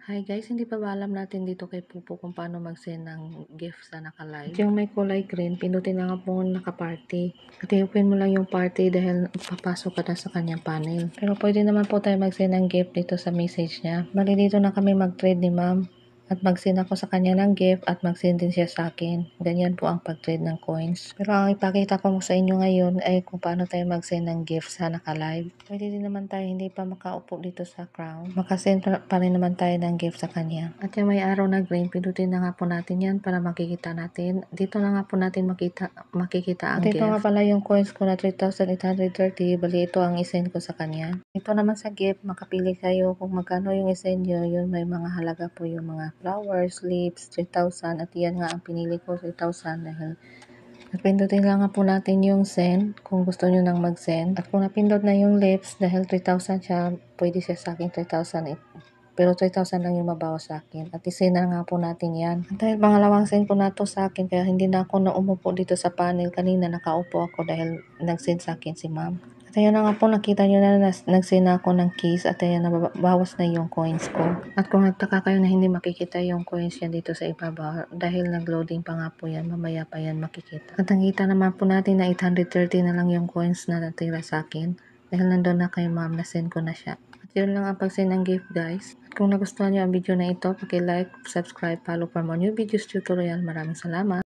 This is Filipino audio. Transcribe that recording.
Hi guys, hindi pa ba alam natin dito kay Pupo kung paano mag-send ng gift sa naka-live? At yung may kulay green, pindutin na nga po naka-party. At i-open mo lang yung party dahil papasok ka na sa kanyang panel. Pero pwede naman po tayo mag-send ng gift dito sa message niya. Bali dito na kami mag-trade ni ma'am. At mag-send ako sa kanya ng gift at mag-send din siya sa akin. Ganyan po ang pag-trade ng coins. Pero ang ipakita ko sa inyo ngayon ay kung paano tayo mag-send ng gift sa naka-live. Pwede din naman tayo hindi pa makaupo dito sa crown. Makasend pa rin naman tayo ng gift sa kanya. At yung may araw na green, pindutin na nga po natin yan para makikita natin. Dito na nga po natin makikita ang gift. At ito nga pala yung coins ko na 3,830. Bali ito ang isend ko sa kanya. Ito naman sa gift, makapili kayo kung magkano yung isend nyo. Yun may mga halaga po yung mga flowers, leaves, 3,000. At yan nga ang pinili ko, 3,000 dahil at pindutin lang nga po natin yung send kung gusto nyo nang mag-send. At kung napindot na yung lips, dahil 3,000 siya, pwede siya sa akin 3,000. Pero 3,000 lang yung mabawas sa akin. At isend na nga po natin yan. At dahil pangalawang send ko na to sa akin, kaya hindi na ako umupo dito sa panel. Kanina nakaupo ako dahil nag-send sa akin si ma'am. At ayan na nga po, nakita nyo na nag-send na ako ng keys at ayan, nabawas na yung coins ko. At kung nagtaka kayo na hindi makikita yung coins yan dito sa ibabaw, dahil nag-loading pa nga po yan, mamaya pa yan makikita. At nakita naman po natin na 830 na lang yung coins na natira sa akin. Dahil nandun na kay ma'am, na-send ko na siya. At yun lang ang pag-send ng gift guys. At kung nagustuhan nyo ang video na ito, paki-like, subscribe, follow for more new videos tutorial. Maraming salamat.